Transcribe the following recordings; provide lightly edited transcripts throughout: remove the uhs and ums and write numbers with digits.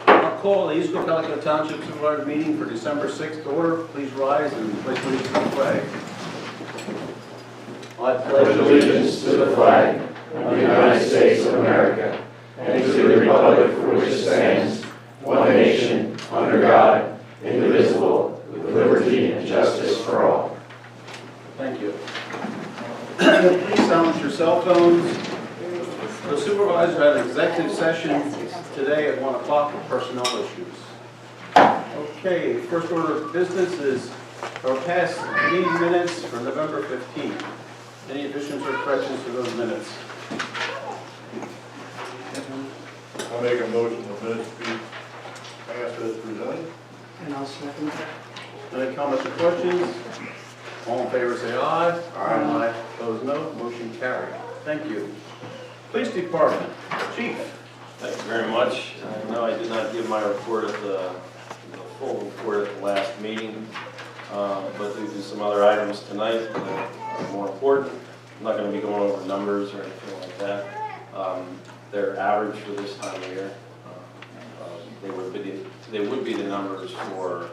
I'll call the East Cocalico Township Supervisor meeting for December 6th to order. Please rise and place allegiance to the flag. I Pledge allegiance to the flag of the United States of America and to the republic for which it stands, one nation, under God, indivisible, with liberty and justice for all. Thank you. Please silence your cell phones. The supervisor had an executive session today at 1 o'clock for personnel issues. Okay, first order of business is our past meeting minutes for November 15th. Any additions or corrections to those minutes? I'll make a motion the minutes be passed as presented. And I'll second that. Any comments or questions? All in favor say aye. Aye. Opposed no. Motion carried. Thank you. Police Department, Chief. Thank you very much. I know I did not give my report at the full report at the last meeting, but due to some other items tonight that are more important, I'm not going to be going over numbers or anything like that. They're average for this time of year. They would be the numbers for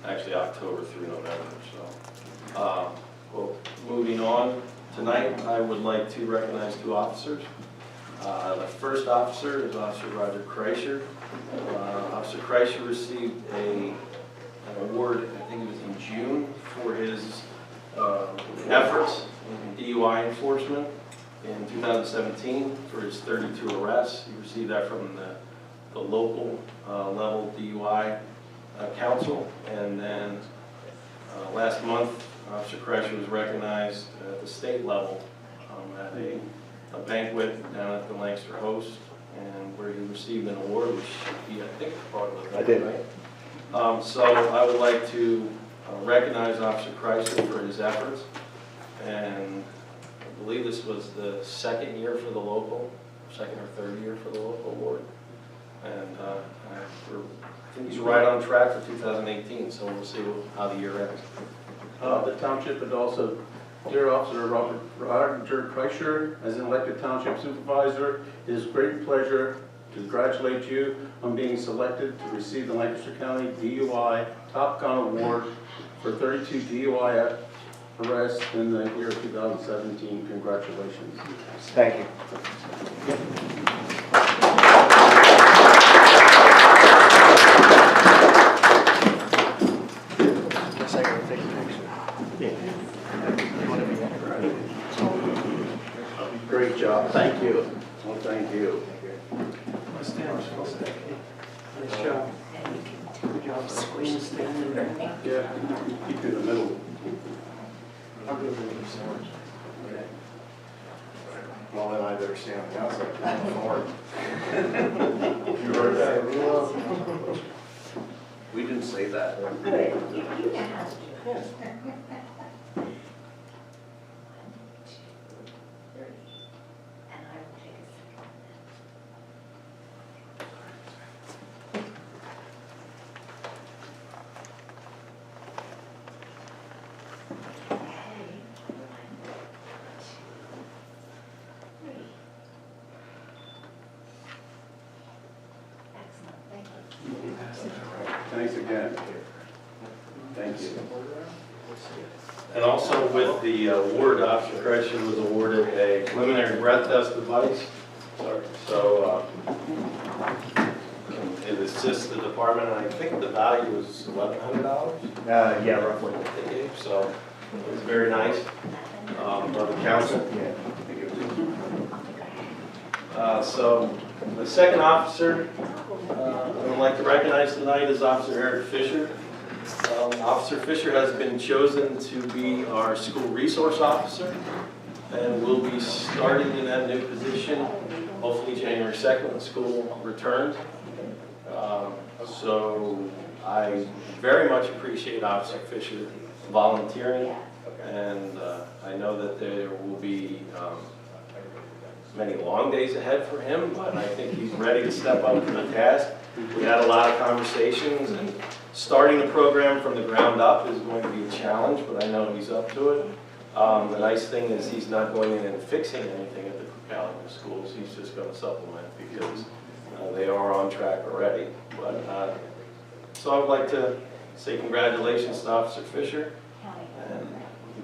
actually October through November. So, well, moving on tonight, I would like to recognize two officers. The first officer is Officer Roger Kreischer. Officer Kreischer received an award, I think it was in June, for his efforts in DUI enforcement in 2017 for his 32 arrests. He received that from the local level DUI council. And then last month, Officer Kreischer was recognized at the state level at a banquet down at the Lancaster Host, and where he received an award, which he, I think, part of it. I did. Right? So I would like to recognize Officer Kreischer for his efforts, and I believe this was the second year for the local, second or third year for the local award, and I think he's right on track for 2018, so we'll see how the year ends. The township and also dear Officer Roger Kreischer, as an elected township supervisor, it is a great pleasure to congratulate you on being selected to receive the Lancaster County DUI Top Gun Award for 32 DUI arrests in the year 2017. Congratulations. Thank you. Guess I gotta take a picture. Great job. Thank you. Well, thank you. Nice job. Good job. Squeeze standing there. Yeah, keep you in the middle. Well, then I better stay on the outside. You heard that? We didn't say that. Thanks again. Thank you. And also with the award, Officer Kreischer was awarded a preliminary breath test device. So it assists the department, and I think the value was $1,100. Yeah, roughly. They gave, so it was very nice from the council. So the second officer I would like to recognize tonight is Officer Eric Fisher. Officer Fisher has been chosen to be our school resource officer, and will be starting in that new position hopefully January 2nd when school returns. So I very much appreciate Officer Fisher volunteering, and I know that there will be many long days ahead for him, but I think he's ready to step up to the task. We had a lot of conversations, and starting the program from the ground up is going to be a challenge, but I know he's up to it. The nice thing is he's not going in and fixing anything at the Cocalico schools. he's just going to supplement because they are on track already. But so I would like to say congratulations to Officer Fisher. And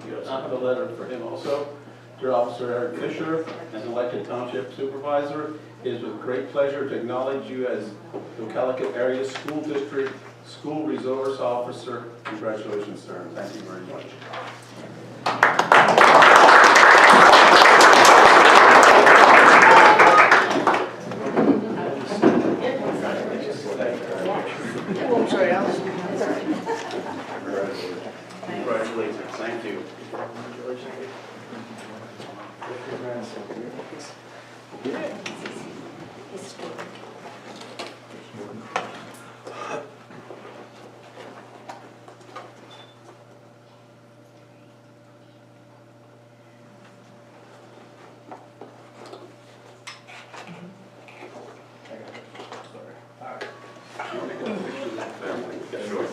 you have I have a letter for him also. Dear Officer Eric Fisher, as elected Township Supervisor, it is with great pleasure to acknowledge you as the Cocalico Area School District School Resource Officer. Congratulations, sir, and thank you very much. Oh, I'm sorry, Allison. Congratulations, thank you.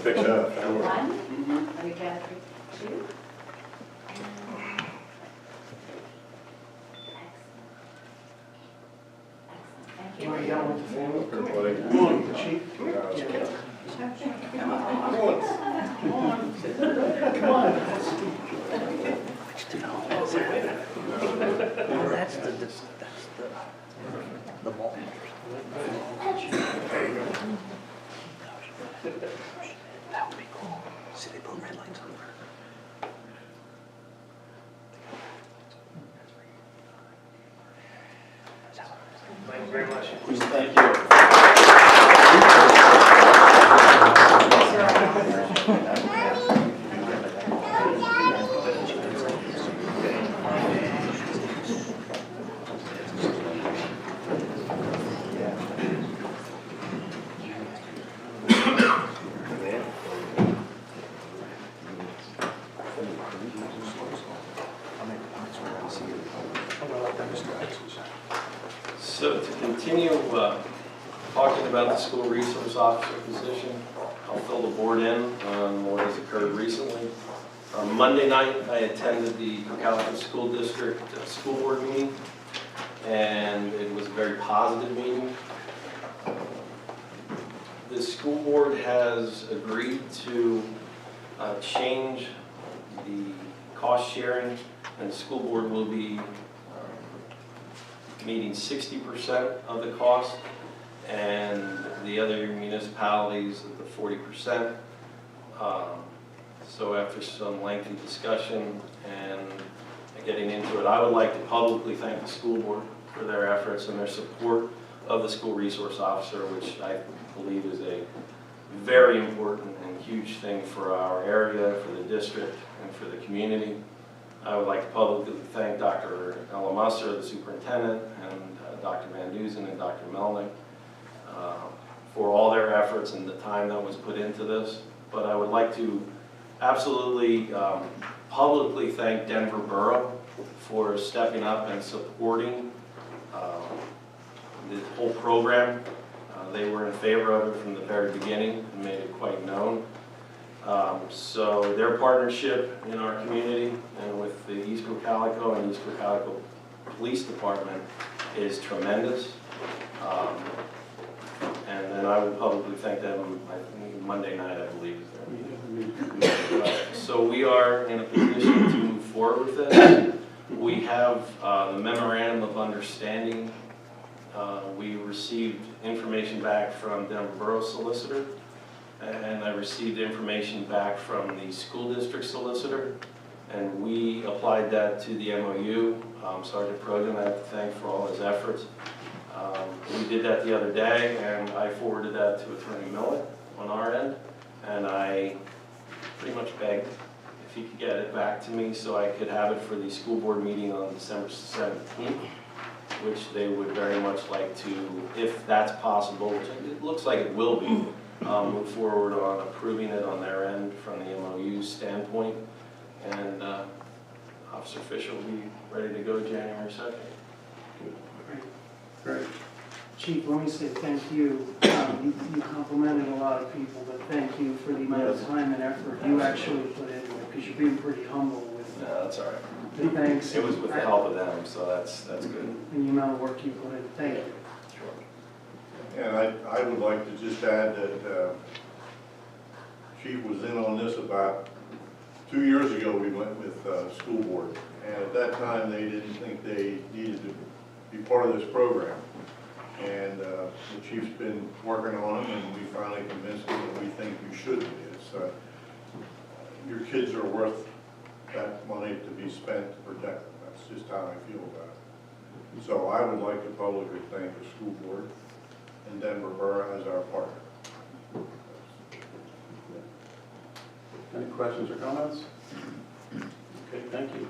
Picture. One, are we down to two? Excellent. You want to yell with the family? Everybody. Come on, Chief. The ball. That would be cool. See, they put red lights on there. Thank you very much. Thank you. So to continue talking about the school resource officer position, I'll fill the board in on what has occurred recently. On Monday night, I attended the Cocalico School District School Board meeting, and it was a very positive meeting. The school board has agreed to change the cost sharing, and the school board will be meeting 60% of the cost, and the other municipalities at the 40%. So after some lengthy discussion and getting into it, I would like to publicly thank the school board for their efforts and their support of the school resource officer, which I believe is a very important and huge thing for our area, for the district, and for the community. I would like to publicly thank Dr. Ella Musser, the superintendent, and Dr. Van Duzen and Dr. Melnick for all their efforts and the time that was put into this. But I would like to absolutely publicly thank Denver Borough for stepping up and supporting the whole program. They were in favor of it from the very beginning and made it quite known. So their partnership in our community and with the East Cocalico and East Cocalico Police Department is tremendous. And then I will publicly thank them, I think Monday night, I believe, is their meeting. So we are in a position to move forward with this. We have the memorandum of understanding. We received information back from Denver Borough Solicitor, and I received information back from the school district solicitor, and we applied that to the MOU. Sergeant Progan, I have to thank for all his efforts. We did that the other day, and I forwarded that to Attorney Millett on our end, and I pretty much begged if he could get it back to me so I could have it for the school board meeting on December 17th, which they would very much like to, if that's possible, which it looks like it will be, move forward on approving it on their end from the MOU standpoint. And Officer Fisher will be ready to go January 2nd. Great. Chief, let me say thank you. You complimented a lot of people, but thank you for the amount of time and effort you actually put into it, because you're being pretty humble with No, that's all right. the thanks. It was with the help of them, so that's good. And the amount of work you put in. Thank you. And I would like to just add that Chief was in on this about 2 years ago. We went with school board, and at that time they didn't think they needed to be part of this program. And the chief's been working on them, and we finally convinced him that we think you should be. It's, your kids are worth that money to be spent to protect them. That's just how I feel about it. So I would like to publicly thank the school board and Denver Borough as our partner. Any questions or comments? Okay, thank you.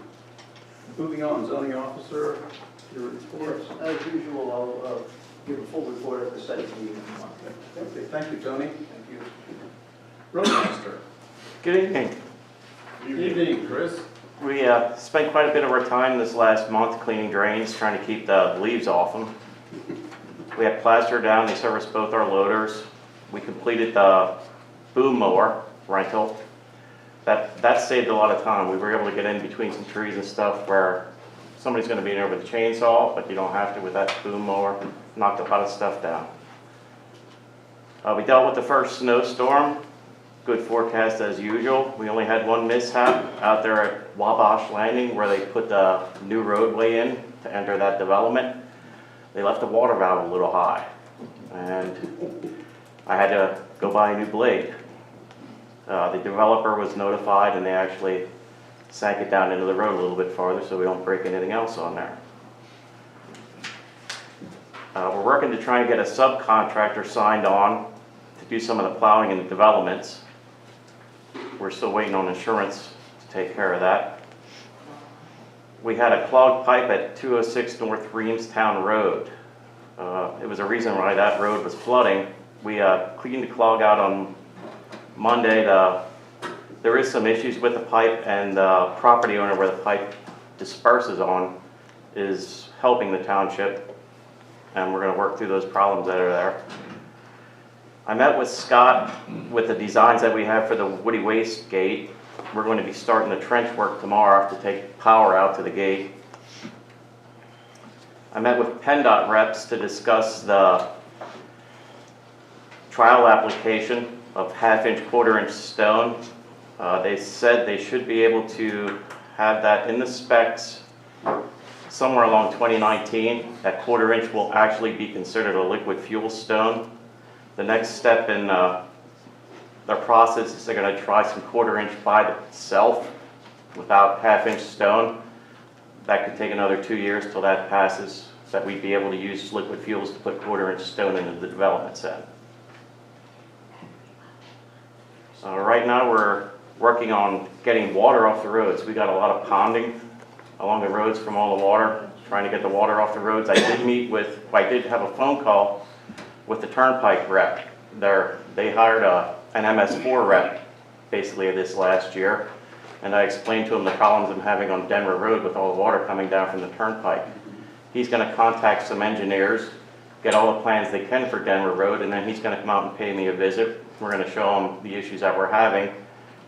Moving on, zoning officer, your report. As usual, I'll give a full report at the study meeting. Okay, thank you, Tony. Thank you. Roadmaster. Good evening. Good evening, Chris. We spent quite a bit of our time this last month cleaning drains, trying to keep the leaves off them. We had plaster down, they serviced both our loaders. We completed the boom mower rental. That saved a lot of time. We were able to get in between some trees and stuff where somebody's going to be in there with a chainsaw, but you don't have to with that boom mower. Knocked a lot of stuff down. We dealt with the first snowstorm. Good forecast as usual. We only had one mishap out there at Wabash Landing where they put the new roadway in to enter that development. They left the water valve a little high, and I had to go buy a new blade. The developer was notified, and they actually sank it down into the road a little bit farther so we don't break anything else on there. We're working to try and get a subcontractor signed on to do some of the plowing in the developments. We're still waiting on insurance to take care of that. We had a clogged pipe at 206 North Reamstown Road. It was a reason why that road was flooding. We cleaned the clog out on Monday. There is some issues with the pipe, and the property owner where the pipe disperses on is helping the township, and we're going to work through those problems that are there. I met with Scott with the designs that we have for the Woody Waste Gate. We're going to be starting the trench work tomorrow to take power out to the gate. I met with PennDOT reps to discuss the trial application of half-inch, quarter-inch stone. They said they should be able to have that in the specs somewhere along 2019. That quarter-inch will actually be considered a liquid fuel stone. The next step in their process is they're going to try some quarter-inch by itself without half-inch stone. That could take another 2 years till that passes, that we'd be able to use liquid fuels to put quarter-inch stone into the development set. Right now we're working on getting water off the roads. We got a lot of ponding along the roads from all the water, trying to get the water off the roads. I did have a phone call with the Turnpike rep. They hired an MS4 rep basically this last year, and I explained to him the problems I'm having on Denver Road with all the water coming down from the Turnpike. He's going to contact some engineers, get all the plans they can for Denver Road, and then he's going to come out and pay me a visit. We're going to show him the issues that we're having,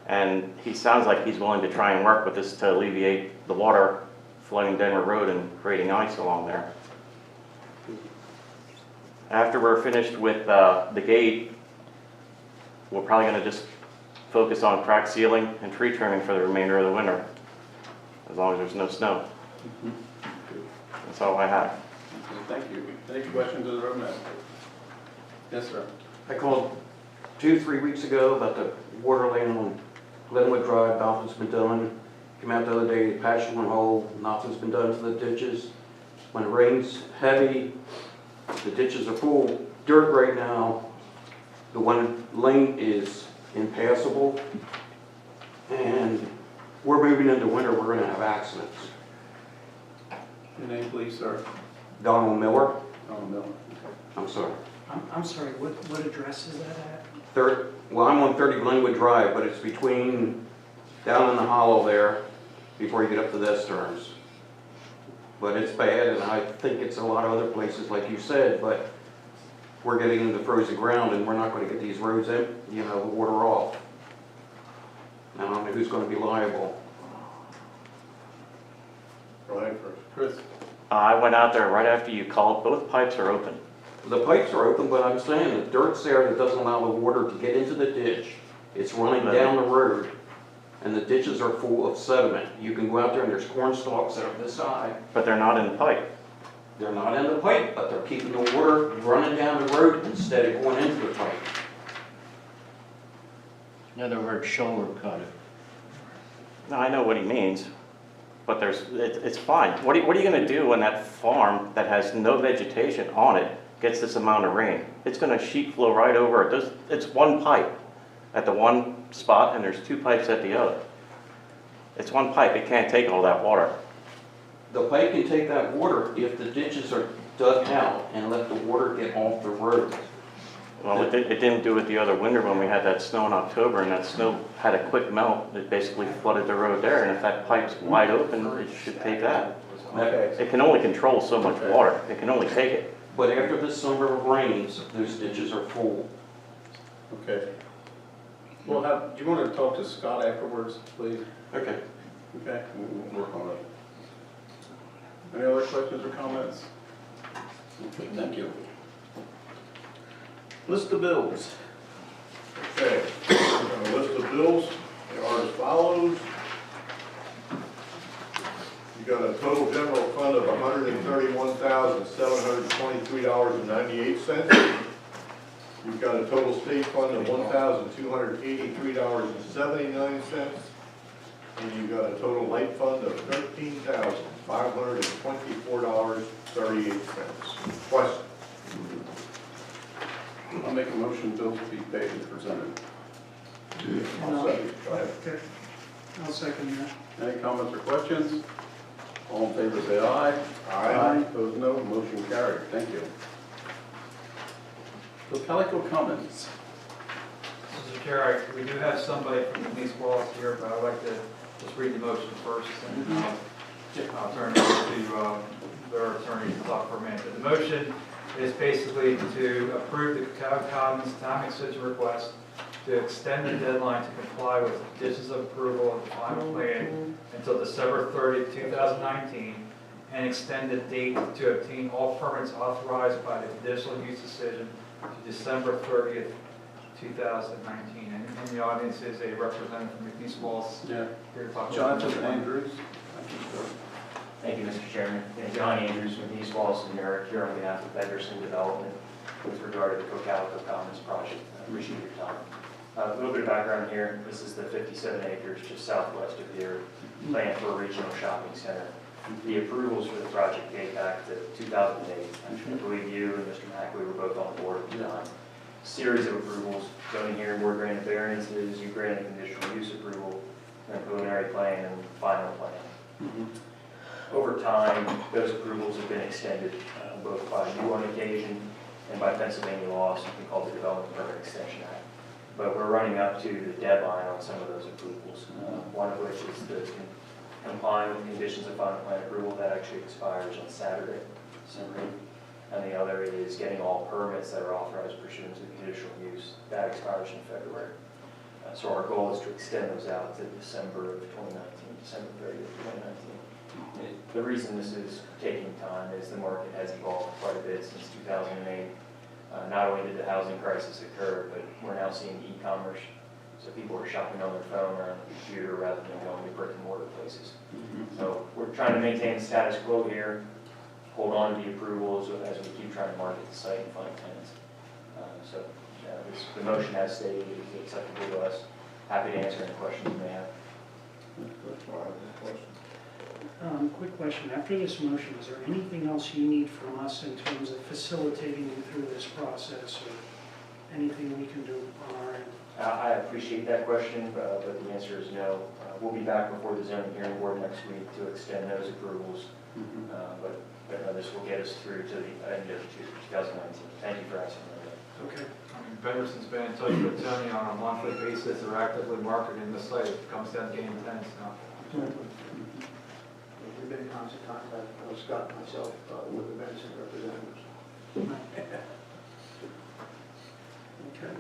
and he sounds like he's willing to try and work with us to alleviate the water flooding Denver Road and creating ice along there. After we're finished with the gate, we're probably going to just focus on crack sealing and tree trimming for the remainder of the winter, as long as there's no snow. That's all I have. Okay, thank you. Any questions of the roadmaster? Yes, sir. I called 2-3 weeks ago about the water line on Glenwood Drive. Nothing's been done. Came out the other day, patched one hole. Nothing's been done to the ditches. When it rains heavy, the ditches are full of dirt right now. The one lane is impassable, and we're moving into winter. We're going to have accidents. Your name, please, sir. Donald Miller. Oh, no. I'm sorry. I'm sorry, what address is that at? Well, I'm on 30 Glenwood Drive, but it's between down in the hollow there before you get up to the Stearns. But it's bad, and I think it's a lot of other places, like you said, but we're getting into frozen ground, and we're not going to get these roads in, the water off. Now, I don't know who's going to be liable. go ahead first. Chris? I went out there right after you called. Both pipes are open. The pipes are open, but I'm saying the dirt's there that doesn't allow the water to get into the ditch. It's running down the road, and the ditches are full of sediment. You can go out there and there's corn stalks that are this high. But they're not in the pipe. They're not in the pipe, but they're keeping the water running down the road instead of going into the pipe. In other words, shoulder cut it. No, I know what he means, but it's fine. What are you gonna do when that farm that has no vegetation on it gets this amount of rain? It's gonna sheet flow right over it. It's one pipe at the one spot, and there's two pipes at the other. It's one pipe, it can't take all that water. The pipe can take that water if the ditches are dug out and let the water get off the road. Well, it didn't do it the other winter when we had that snow in October, and that snow had a quick melt. It basically flooded the road there, and if that pipe's wide open, it should take that. Okay. It can only control so much water. It can only take it. But after the summer rains, those ditches are full. Okay. Well, do you want to talk to Scott afterwards, please? Okay. Okay, we'll work on it. Any other questions or comments? Okay, thank you. List of bills. Okay, a list of bills, they are as follows. You got a total general fund of $131,723.98. You've got a total state fund of $1,283.79. And you've got a total light fund of $13,524.38. Question? I'll make a motion bills be paid as presented. I'll second. Go ahead. Okay. I'll second that. Any comments or questions? All in favor say aye. Opposed no, motion carried. Thank you. Cocalico Commons. Mr. Chair, we do have somebody from the police walls here, but I'd like to just read the motion first, and I'll turn it over to their attorney to talk for a minute. But the motion is basically to approve the Cocalico Commons time extension request to extend the deadline to comply with conditions of approval of the final plan until December 30th, 2019, and extend the date to obtain all permits authorized by the conditional use decision to December 30th, 2019. And in the audience is a representative from McNeese Walls Yeah. here to talk. Jonathan Andrews. Thank you, Mr. Chairman. And John Andrews from East Wallaston, here on behalf of Benderson Development with regard to the Cocalico Commons project. I appreciate your time. A little bit of background here. This is the 57 acres just southwest of here, planned for a regional shopping center. The approvals for the project date back to 2008. I believe you and Mr. Mack, we were both on board at the time. Series of approvals, zoning hearing board granted variances, you granted conditional use approval, and preliminary plan and final plan. Over time, those approvals have been extended, both by you on occasion and by Pennsylvania law, something called the Development Permit Extension Act. But we're running up to the deadline on some of those approvals, one of which is the complying with conditions of final plan approval that actually expires on Saturday, December 8th. And the other is getting all permits that are authorized pursuant to the conditional use. That expires in February. So our goal is to extend those out to December of 2019, December 30th, 2019. The reason this is taking time is the market has evolved quite a bit since 2008. Not only did the housing crisis occur, but we're now seeing e-commerce. So people are shopping on their phone or on the computer rather than going to brick and mortar places. So we're trying to maintain the status quo here, hold on to the approvals as we keep trying to market the site and find tenants. The motion as stated is acceptable to us. Happy to answer any questions you may have. Quick question. After this motion, is there anything else you need from us in terms of facilitating you through this process, or anything we can do on our end? I appreciate that question, but the answer is no. We'll be back before the zoning hearing board next week to extend those approvals. But this will get us through to the end of 2019. Thank you for asking that. Okay. Benderson's been in touch with Tony on a monthly basis. They're actively marketing the site. It comes down to game tenants now. We've been in constant contact, Scott and myself, with the Benson representatives. Okay.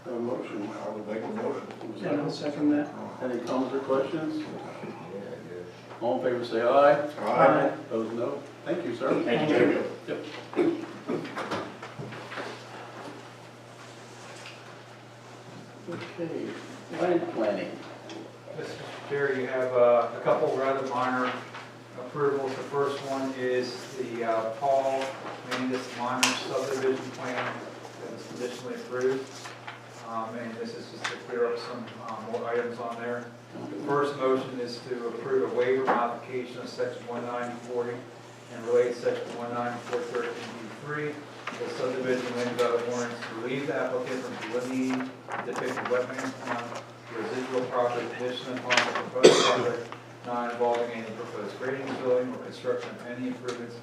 A motion. I would make a motion. Yeah, I'll second that. Any comments or questions? All in favor, say aye. Aye. Opposed, no. Thank you, sir. Thank you, Chairman. Yep. Okay, land planning. Mr. Chair, you have a couple rather minor approvals. The first one is the Paul Landis minor subdivision plan that was conditionally approved. And this is just to clear up some more items on there. The first motion is to approve a waiver modification of section 19040 and related section 19413B3. The subdivision land development ordinance to relieve the applicant from delineating depicted wetlands on the residual property conditioned upon the proposed project not involving any proposed grading, building, or construction of any improvements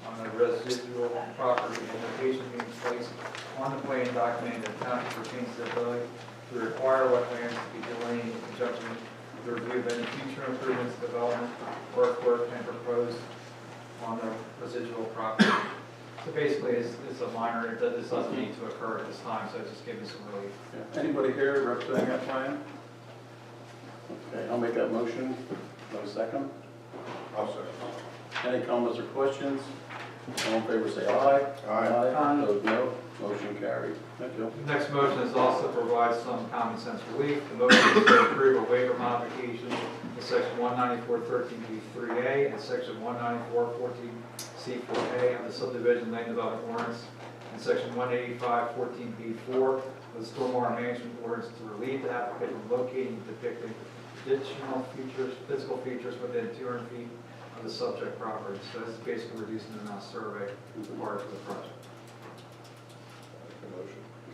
on the residual property and location being placed on the plan documenting that the township retains the ability to require wetlands to be delineated in conjunction with the review of any future improvements, development, work, and proposed on the residual property. So basically, it's a minor, this doesn't need to occur at this time, so it's just giving some relief. Yeah. Anybody here representing that plan? Okay, I'll make that motion. Do I have a second? I'll second. Any comments or questions? All in favor, say aye. Aye. Opposed, no. Motion carried. Thank you. The next motion is also to provide some common sense relief. The motion is to approve a waiver modification in section 19413B3A and section 19414C4A of the subdivision land development ordinance and section 18514B4 of the stormwater management ordinance to relieve the applicant from locating and depicting additional features, physical features within 200 feet of the subject property. So this is basically reducing the amount of survey required for the project.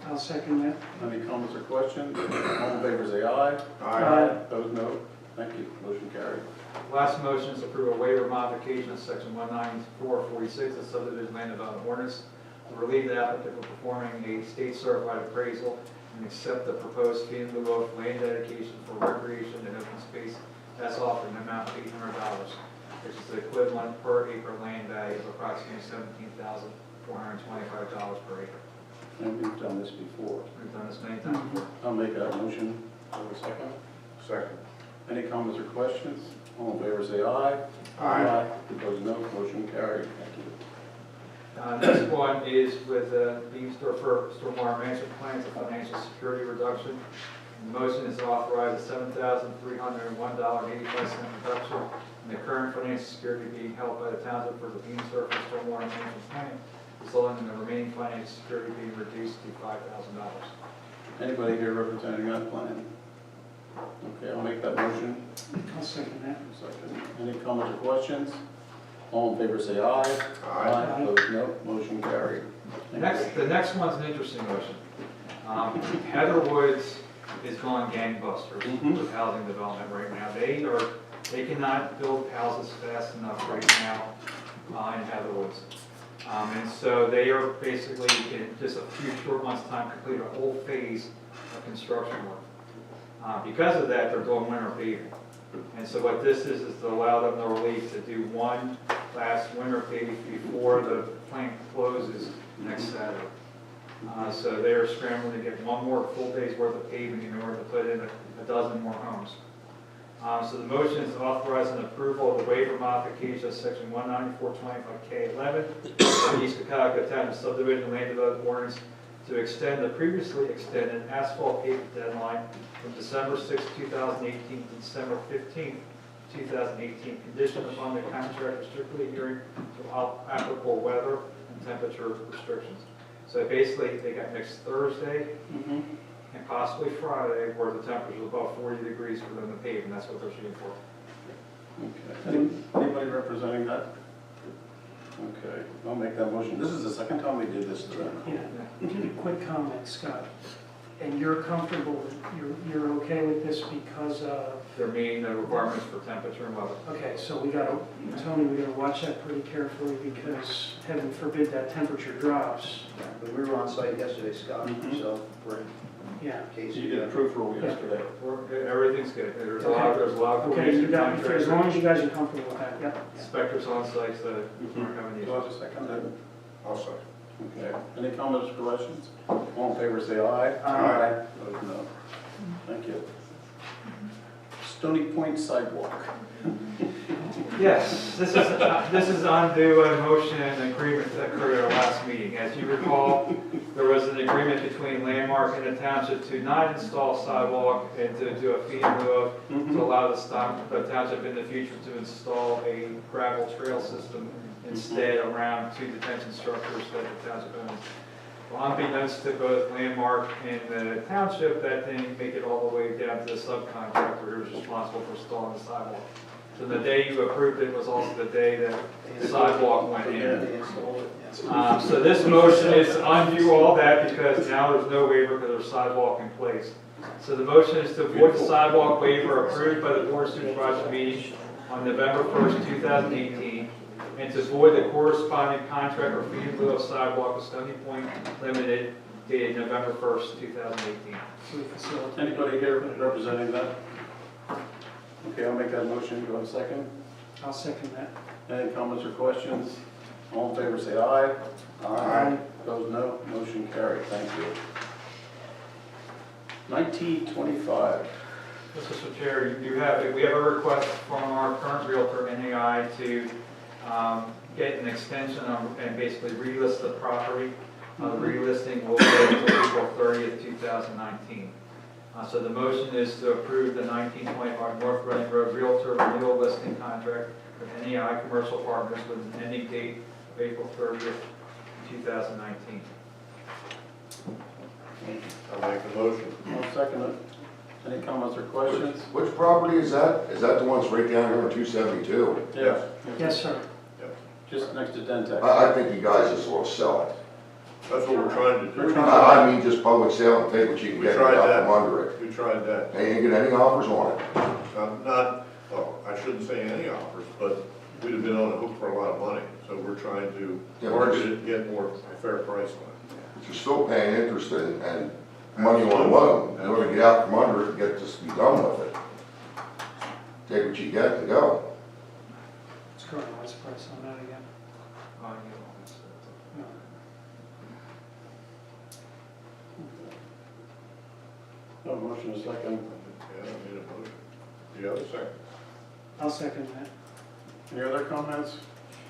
I'll second that. Any comments or questions? All in favor, say aye. Aye. Opposed, no. Thank you. Motion carried. Last motion is to approve a waiver modification of section 19446 of subdivision land development ordinance to relieve the applicant from performing a state certified appraisal and accept the proposed fee in lieu of land dedication for recreation and open space as offered in the amount of $800, which is the equivalent per acre land value of approximately $17,425 per acre. And we've done this before. We've done this many times before. I'll make that motion. Have a second? Second. Any comments or questions? All in favor, say aye. Aye. Opposed, no. Motion carried. Thank you. Next one is with Beamstor stormwater management plans, a financial security reduction. The motion is to authorize a $7,301.85 reduction in the current financial security being held by the township for the Beamstor stormwater management plan, resulting in the remaining financial security being reduced to $5,000. Anybody here representing that plan? Okay, I'll make that motion. I'll second that. Second. Any comments or questions? All in favor, say aye. Aye. Opposed, no. Motion carried. Thank you. The next one's an interesting motion. Heather Woods is going gangbusters with housing development right now. They cannot build houses fast enough right now in Heather Woods. And so they are basically, in just a few short months' time, complete a whole phase of construction work. Because of that, they're doing winter paving. And so what this is to allow them the relief to do one last winter paving before the plant closes next Saturday. So they're scrambling to get one more full day's worth of paving in order to put in a dozen more homes. So the motion is to authorize an approval of the waiver modification of section 19425K11 of the East Cocalico Township subdivision land development ordinance to extend the previously extended asphalt paving deadline from December 6, 2018 to December 15, 2018, conditioned upon the contractor strictly adhering to all applicable weather and temperature restrictions. So basically, they got next Thursday and possibly Friday where the temperature is above 40 degrees for them to pave, and that's what they're shooting for. Okay. Anybody representing that? Okay, I'll make that motion. This is the second time we did this to them. Yeah, just a quick comment, Scott. And you're comfortable, you're okay with this because of, They're meeting the requirements for temperature and weather. okay, so we gotta, Tony, we gotta watch that pretty carefully because heaven forbid that temperature drops. But we were on site yesterday, Scott, so we're in Yeah. case. So you did a proof roll yesterday. Everything's good. There's a lot of Okay, you got, as contractor, long as you guys are comfortable with that, yep. inspectors on site, so we're having Do I issues. have a second? I'll second. Okay. Any comments or questions? All in favor, say aye. Aye. Opposed, no. Thank you. Stony Point sidewalk. Yes, this is undo a motion and agreement that occurred at our last meeting. As you recall, there was an agreement between Landmark and the township to not install sidewalk and to do a fee in lieu of, to allow the township in the future to install a gravel trail system instead around two detention structures that the township owns. Well, unbeknownst to both Landmark and the township, that didn't make it all the way down to the subcontractor who was responsible for installing the sidewalk. So the day you approved it was also the day that the sidewalk went in. So this motion is to undo all that because now there's no waiver because there's sidewalk in place. So the motion is to void the sidewalk waiver approved by the Board of Supervisors meeting on November 1st, 2018, and to void the corresponding contract or fee in lieu of sidewalk with Stony Point Limited dated November 1st, 2018. Anybody here representing that? Okay, I'll make that motion. Do I have a second? I'll second that. Any comments or questions? All in favor say aye. Aye. Opposed, no. Motion carried. Thank you. 1925. Mr. Chair, we have a request from our current realtor, NAI, to get an extension and basically relist the property. The relisting will go until April 30th, 2019. So the motion is to approve the 1925 North Reading Road Realtor renewal listing contract with NAI Commercial Partners with an ending date of April 30th, 2019. I'll make the motion. I'll second it. Any comments or questions? Which property is that? Is that the one that's right down here on 272? Yes. Yes, sir. Just next to Dentex. I think you guys just will sell it. That's what we're trying to do. I mean, just public sale and take what you can We get tried out that. from under it. We tried that. They ain't get any offers on it. Well, I shouldn't say any offers, but we'd have been on the hook for a lot of money. So we're trying to Yeah, market it and get more, a fair price on it. But you're still paying interest and money on loan. In order to get out from under it and get this to be done with it. Take what you get and go. What's current list price on that again? No. No motion is second. Yeah, I need a motion. Do you have a second? I'll second that. Any other comments?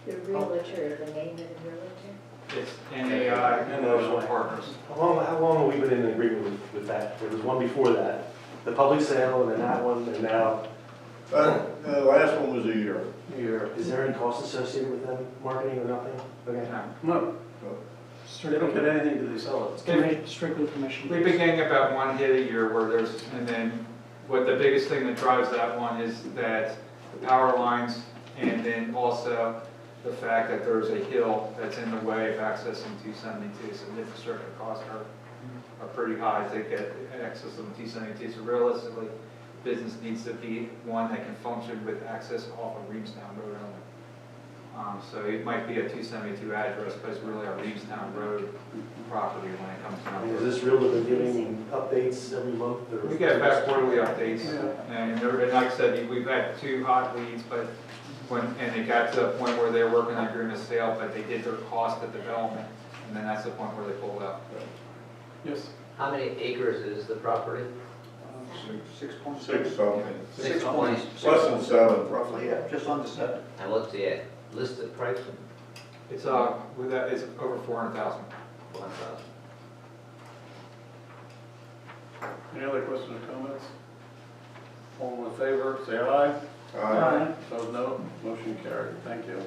The realtor, the name of the realtor? It's NAI Commercial Partners. How long have we been in agreement with that? There was one before that, the public sale, and then that one, and now, The last one was a year. is there any cost associated with them marketing or nothing? Okay. No. They don't get anything till they sell it. Strictly commission. We've been getting about one hit a year where there's, and then what the biggest thing that drives that one is that the power lines, and then also the fact that there's a hill that's in the way of accessing 272, so the infrastructure costs are pretty high to get access on 272. So realistically, business needs to be one that can function with access off of Reevestown Road only. So it might be a 272 address, but it's really a Reevestown Road property when it comes I mean, to. is this realtor giving updates every month? Or We get back quarterly updates, and like I said, we've had 2 hot leads, but and it got to a point where they were working on agreement of sale, but they did their cost of development, and then that's the point where they pulled out. Yes. How many acres is the property? 6 something. 6.6. Less than 7. Roughly, yeah, just under 7. And what's the listed price? It's with that, it's over 400,000. 1,000. Any other questions or comments? All in favor, say aye. Aye. Opposed, no. Motion carried. Thank you.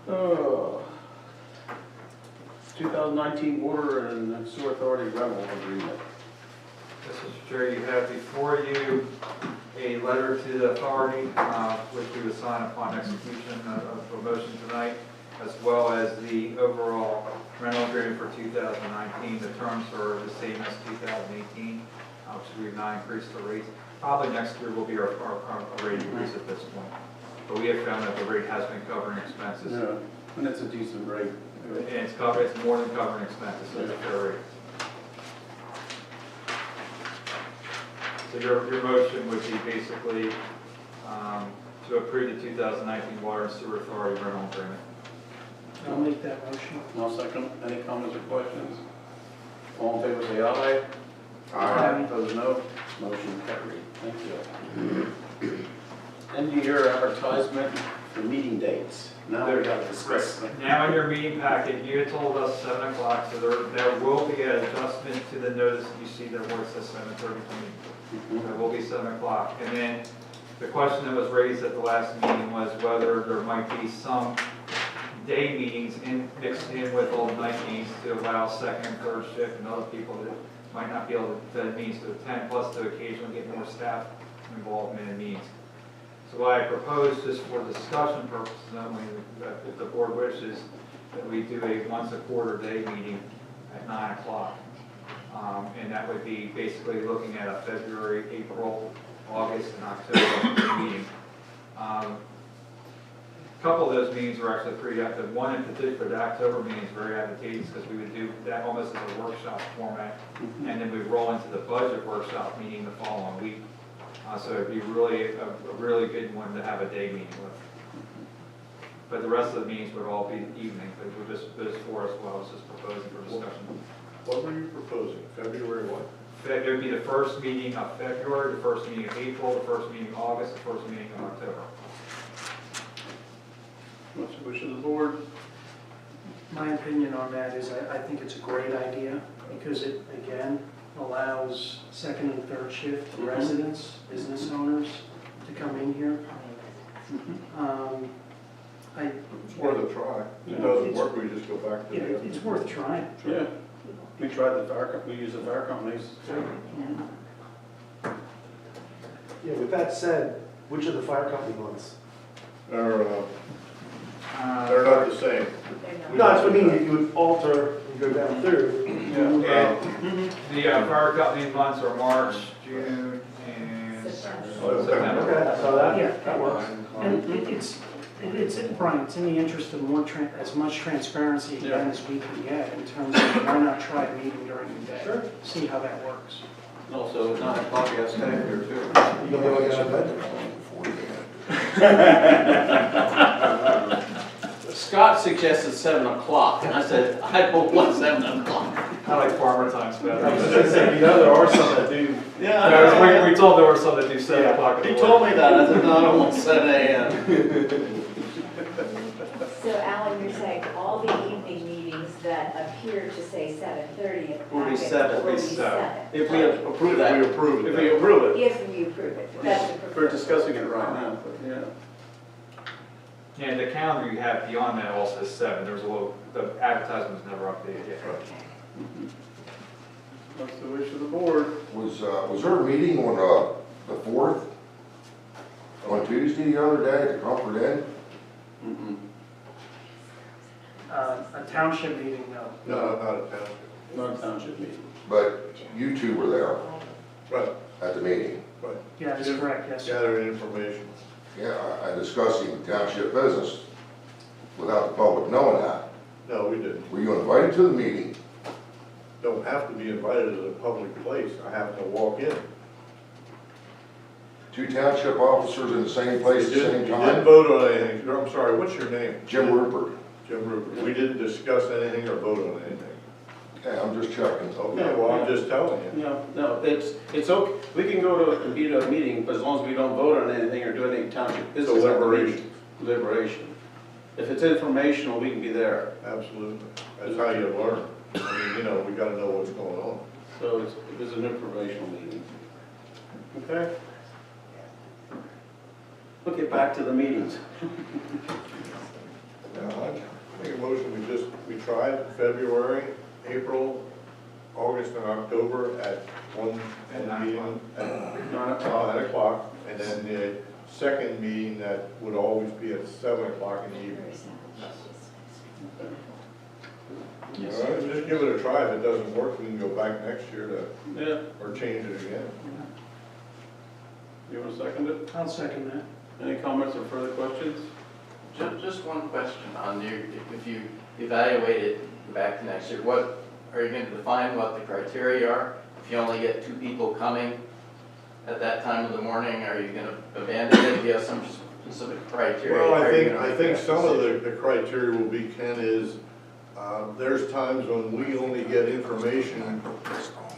Oh. 2019 Water and Sewer Authority rental agreement. Mr. Chair, you have before you a letter to the authority, which we would sign upon execution of a motion tonight, as well as the overall rental agreement for 2019. The terms are the same as 2018, which we've not increased the rates. Probably next year will be our rate increase at this point. But we have found that the rate has been covering expenses. Yeah, and it's a decent rate. And it's more than covering expenses, so it's a fair rate. So your motion would be basically to approve the 2019 Water and Sewer Authority rental agreement. I'll make that motion. I'll second. Any comments or questions? All in favor say aye. Aye. Opposed, no. Motion carried. Thank you. End-of-year advertisement for meeting dates. Now we got to discuss. Now in your meeting packet, you had told us 7 o'clock, so there will be an adjustment to the notice that you see there where it says 7:30 for me. There will be 7 o'clock. And then the question that was raised at the last meeting was whether there might be some day meetings mixed in with all the night meetings to allow second and third shift and other people that might not be able to attend, plus to occasionally get more staff involvement in meetings. So what I proposed, just for discussion purposes only, that if the board wishes, that we do a once a quarter day meeting at 9 o'clock. And that would be basically looking at a February, April, August, and October meeting. A couple of those meetings are actually pretty active. One in particular, the October meeting is very advantageous because we would do that almost as a workshop format. And then we roll into the budget workshop meeting the following week. So it'd be really a really good one to have a day meeting with. But the rest of the meetings would all be evening, but we're just, those four as well, I was just proposing for discussion. What were you proposing? February what? It would be the first meeting of February, the first meeting of April, the first meeting of August, the first meeting of October. What's the wish of the board? My opinion on that is I think it's a great idea because it, again, allows second and third shift residents, business owners to come in here. It's worth a try. If it doesn't work, we just go back to Yeah, the. it's worth trying. Yeah. We tried the fire, we use the fire companies. Yeah, with that said, which are the fire company ones? They're not the same. No, that's what I mean, you would alter and go down through. The fire company months are March, June, and September. Okay, so that works. And it's Brian, it's in the interest of more, as much transparency again as we can get in terms of why not try a meeting during the day? Sure. See how that works. Also, 9 o'clock, you got staff here too. You don't want to get out of bed? Scott suggested 7 o'clock, and I said, I don't want 7 o'clock. I like farmer times better. I was just gonna say, you know, there are some that do. Yeah, We told there were some that do 7 o'clock. in the He morning. told me that, I said, no, I don't want 7 a.m. So Alan, you're saying all the evening meetings that appear to say 7:30 in the Will be packet 7. will be 7. If we approve that. We approve it. If we approve it. If we approve it, that's the We're proposal. discussing it right now, but yeah. Yeah, the calendar you have beyond that also says 7. There was a little, the advertisement was never updated yet. What's the wish of the board? Was there a meeting on the 4th? On Tuesday the other day at the Comfort Inn? A township meeting, no. No, not a township. Not a township meeting. But you two were there Right, at the meeting. right. Yeah, that's correct, yes, sir. Gathering information. Yeah, I discussing township business without the public knowing that. No, we didn't. Were you invited to the meeting? Don't have to be invited to a public place. I happen to walk in. Two township officers in the same place at the same You didn't time? vote on anything. I'm sorry, what's your name? Jim Rupert. Jim Rupert. We didn't discuss anything or vote on anything. Okay, I'm just checking. Okay, well, I'm just telling you. No, it's okay, we can go to, be to a meeting, but as long as we don't vote on anything or do anything township business. at the Deliberation. meeting. Deliberation. If it's informational, we can be there. Absolutely. That's how you learn. I mean, you know, we gotta know what's going on. So it was an informational meeting. Okay? We'll get back to the meetings. Now, I make a motion, we tried February, April, August, and October at one meeting at 9 o'clock, and then the second meeting that would always be at 7 o'clock in the evening. All right, just give it a try. If it doesn't work, we can go back next year to, or change it again. You want to second it? I'll second that. Any comments or further questions? Just one question on you, if you evaluate it back to next year, what, are you going to define what the criteria are? If you only get 2 people coming at that time of the morning, are you going to abandon it? Do you have some specific criteria? Well, How are you gonna I make think that some of decision? the criteria will be, Ken, is, there's times when we only get information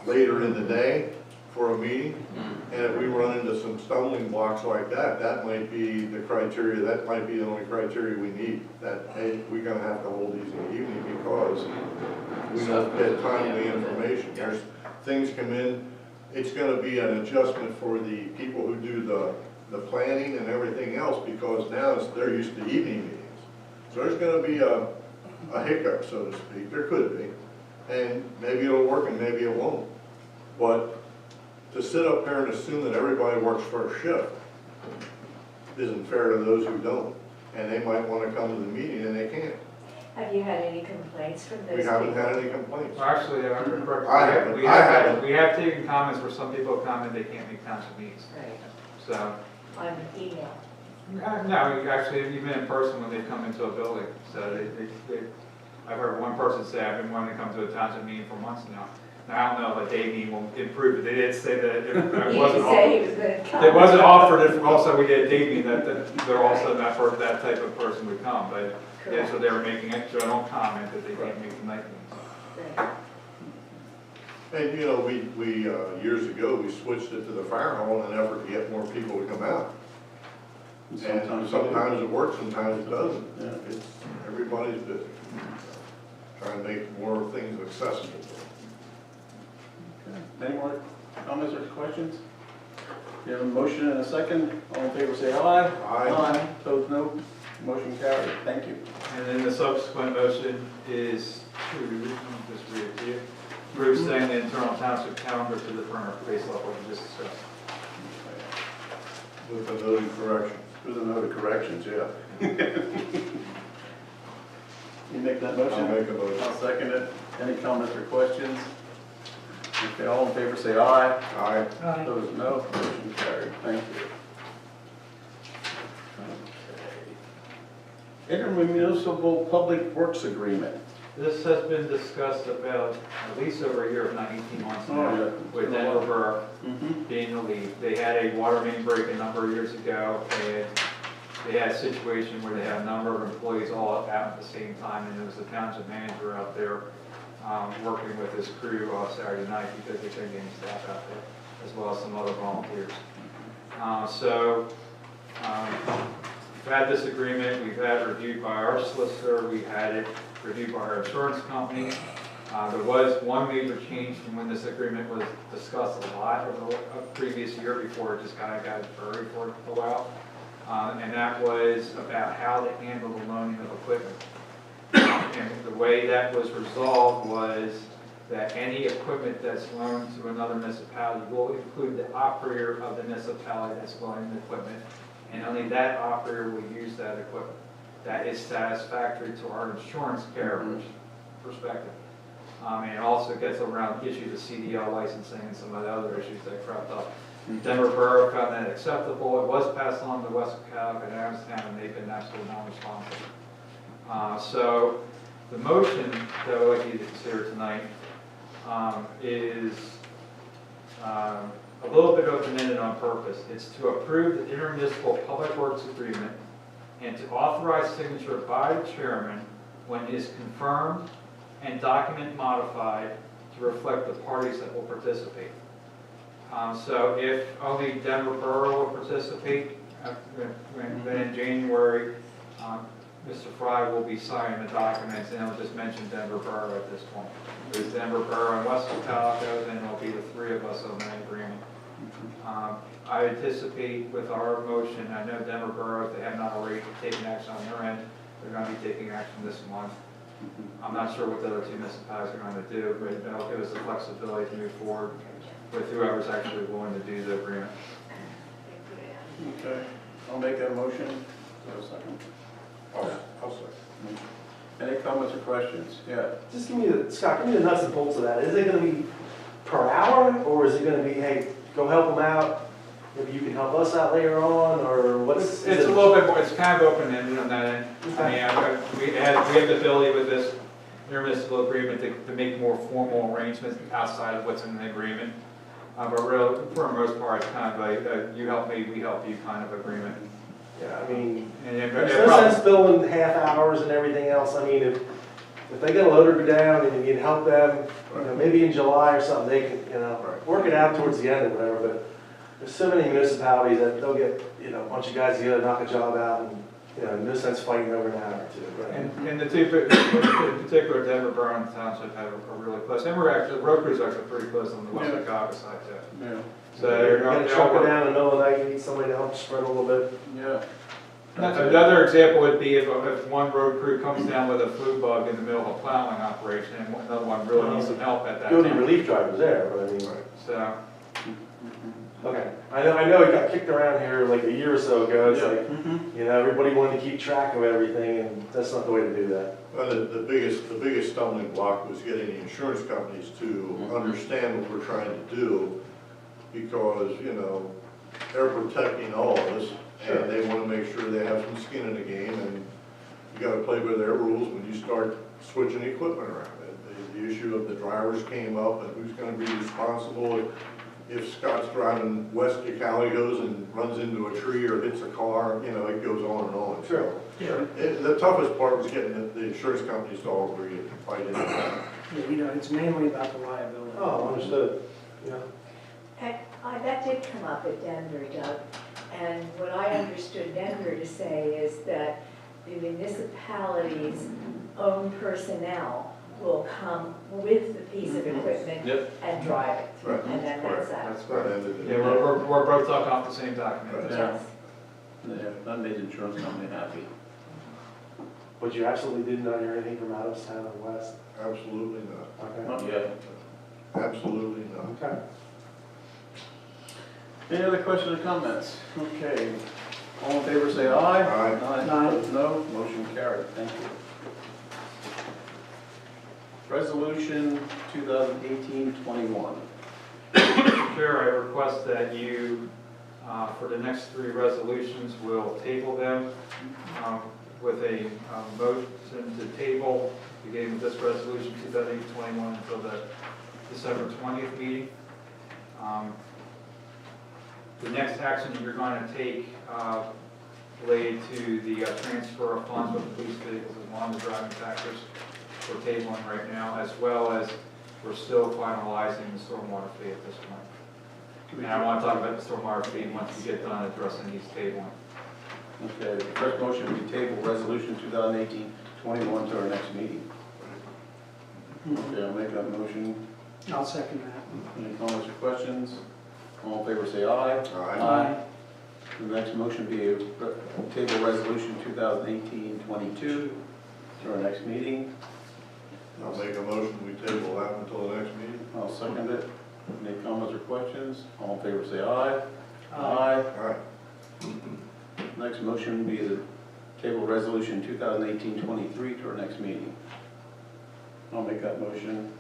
later in the day, for a meeting. And if we run into some stumbling blocks like that, that might be the criteria, that might be the only criteria we need. That, hey, we're gonna have to hold these in the evening because we don't get timely information. There's, things come in, it's gonna be an adjustment for the people who do the planning and everything else, because now they're used to evening meetings. So there's gonna be a hiccup, so to speak, there could be. And maybe it'll work and maybe it won't. But to sit up here and assume that everybody works first shift isn't fair to those who don't. And they might wanna come to the meeting and they can't. Have you had any complaints from those We people? haven't had any complaints. Well, actually, correct. I haven't. We have taken comments where some people come and they can't make township meetings. Right, So, on email. no, actually, even in person when they come into a building. So I've heard one person say, I've been wanting to come to a township meeting for months now. Now, I don't know if a day meeting will improve it. They did say that it He wasn't didn't say he offered. was gonna come. It wasn't offered if also we did a day meeting, that they're also that type of person would come. But yeah, so they were making a general comment that they can't make the night meetings. Right. And you know, we years ago, we switched it to the fire hall in an effort to get more people to come out. And sometimes it works, sometimes it doesn't. Yeah. It's, everybody's busy. Trying to make more things accessible. Any more comments or questions? You have a motion and a second. All in favor say aye. Aye. Opposed, no. Motion carried. Thank you. And then the subsequent motion is to, let me just read it to you, approve setting the internal township calendar to the current base level we just discussed. With the noted corrections. With a note of corrections, yeah. You make that motion? I'll make a motion. I'll second it. Any comments or questions? Okay, all in favor say aye. Aye. Opposed, no. Motion carried. Thank you. Okay. Intermunicipal Public Works Agreement. This has been discussed about at least over a year, if not 18 months Oh, now, yeah. with Denver Borough Mm-hmm. being the lead. They had a water main break a number of years ago, and they had a situation where they had a number of employees all out at the same time, and there was the township manager out there working with his crew on Saturday night because they couldn't get any staff out there, as well as some other volunteers. We've had this agreement, we've had it reviewed by our solicitor, we had it reviewed by our insurance company. There was one major change from when this agreement was discussed a lot over the previous year before it just kind of got buried for a while. And that was about how to handle the loaning of equipment. And the way that was resolved was that any equipment that's loaned to another municipality will include the operator of the municipality that's loaning the equipment, and only that operator will use that equipment. That is satisfactory to our insurance carriers' perspective. And it also gets around issues of CDL licensing and some of the other issues that cropped up. Denver Borough found that acceptable. It was passed on to West Cocalico and Adamstown, and they've been absolutely non-responsive. So the motion that I would like you to consider tonight is a little bit open-ended on purpose. It's to approve the intermunicipal public works agreement and to authorize signature by the chairman when it is confirmed and document modified to reflect the parties that will participate. So if only Denver Borough will participate, then in January, Mr. Fry will be signing the documents, and it'll just mention Denver Borough at this point. There's Denver Borough and West Cocalico, then it'll be the three of us on that agreement. I anticipate with our motion, I know Denver Borough, if they have not already taken action on their end, they're going to be taking action this month. I'm not sure what the other two municipalities are going to do, but that'll give us the flexibility to move forward with whoever's actually willing to do the agreement. Okay, I'll make that motion. For a second. I'll second. Any comments or questions? Yeah. Just give me Scott, give me the nuts and bolts of that. Is it gonna be per hour, or is it gonna be, hey, go help them out, maybe you can help us out later on, or what's? It's a little bit more, it's kind of open-ended on that end. I mean, we have the ability with this intermunicipal agreement to make more formal arrangements outside of what's in the agreement. But really, for the most part, it's kind of a you help me, we help you kind of agreement. Yeah, I mean, And there's no sense billing half hours and everything else. I mean, if they get a loader go down and you can help them, you know, maybe in July or something, they can, you know, work it out towards the end or whatever, but there's so many municipalities that they'll get, you know, a bunch of guys together, knock a job out, and, you know, no sense fighting over an hour or two. Right? And the two, in particular, Denver, Borough, and Township have a really close, and we're actually, the road crew's actually pretty close on the West Chicago side too. Yeah. So You're they're gonna not, truck it down in the middle of the night, you need somebody to help spread a little bit. Yeah. Another example would be if one road crew comes down with a flu bug in the middle of a plowing operation, and another one really needs some help at that Good time. relief drivers there, but I mean, So, okay. I know it got kicked around here like a year or so ago. It's Yeah. like, you know, everybody wanted to keep track of everything, and that's not the way to do that. Well, the biggest stumbling block was getting the insurance companies to understand what we're trying to do, because, you know, they're protecting all of us, and they want to make sure they have some skin in the game, and you gotta play by their rules when you start switching equipment around. The issue of the drivers came up, and who's gonna be responsible if Scott's driving west Cocalico and runs into a tree or hits a car, you know, it goes on and on. Sure. The toughest part was getting the insurance companies to all agree to fight into that. Yeah, you know, it's mainly about the liability. Oh, understood. Yeah. That did come up at Denver, Doug, and what I understood Denver to say is that the municipality's own personnel will come with the piece of equipment Yep. and drive it. Right. And then that's that. that's Right, right. and Yeah, we're both talking off the same document. Yeah. Yeah, that made the insurance company happy. But you absolutely didn't know anything from out of town or west? Absolutely not. Okay. Not yet. Absolutely not. Okay. Any other questions or comments? Okay. All in favor, say aye. Aye. Aye. Opposed, no. Motion carried. Thank you. Resolution 2018-21. Mr. Chair, I request that you, for the next three resolutions, will table them with a motion to table, beginning with this resolution 2018-21 until the December 20th meeting. The next action that you're going to take related to the transfer of funds with police vehicles and lawn driving factors we're tabling right now, as well as we're still finalizing the stormwater fee at this point. And I want to talk about the stormwater fee once we get done addressing these tabling. Okay, the first motion would be table resolution 2018-21 to our next meeting. Okay, I'll make that motion. I'll second that. Any comments or questions? All in favor, say aye. Aye. The next motion would be table resolution 2018-22 to our next meeting. I'll make a motion, we table that until the next meeting. I'll second it. Any comments or questions? All in favor, say aye. All right. Next motion would be the table resolution 2018-23 to our next meeting. I'll make that motion.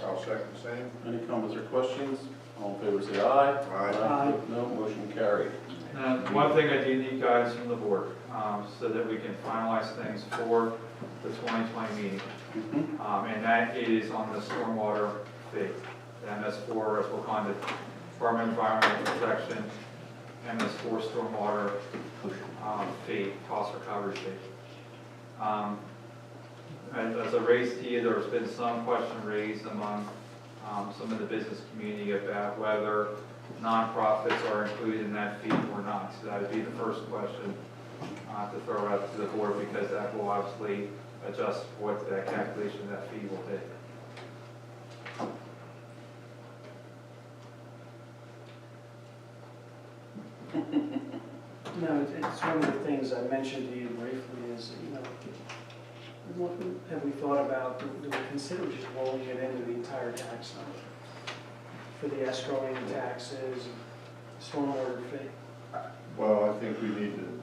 I'll second the same. Any comments or questions? All in favor, say aye. Aye. No, motion carried. Now, one thing I do need guidance from the board, so that we can finalize things for the 2020 meeting. And that is on the stormwater fee. The MS4, as we'll call it, Department of Environmental Protection, MS4 stormwater fee, cost recovery fee. As I raised to you, there's been some question raised among some of the business community about whether nonprofits are included in that fee or not. So that would be the first question to throw out to the board, because that will obviously adjust what that calculation of that fee will be. No, it's one of the things I mentioned to you briefly is, you know, what have we thought about, do we consider just rolling it into the entire tax number? For the escrowing taxes, stormwater fee? Well, I think we need to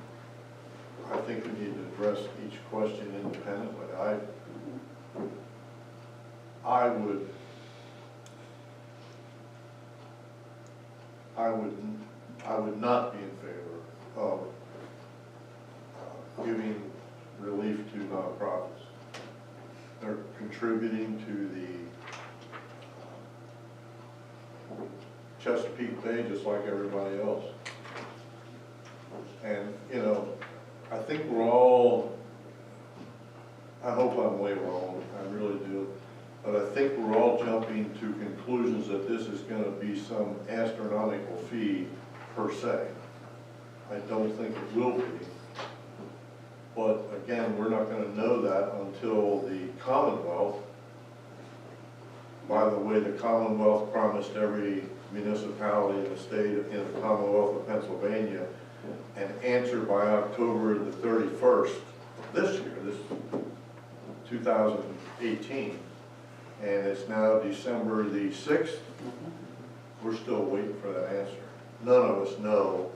address each question independently. I would not be in favor of giving relief to nonprofits. They're contributing to the Chesapeake Bay just like everybody else. And, you know, I think we're all I hope I'm way wrong, I really do. But I think we're all jumping to conclusions that this is gonna be some astronomical fee per se. I don't think it will be. But again, we're not gonna know that until the Commonwealth. By the way, the Commonwealth promised every municipality in the state, in the Commonwealth of Pennsylvania, an answer by October the 31st this year, this 2018. And it's now December the 6th. We're still waiting for that answer. None of us know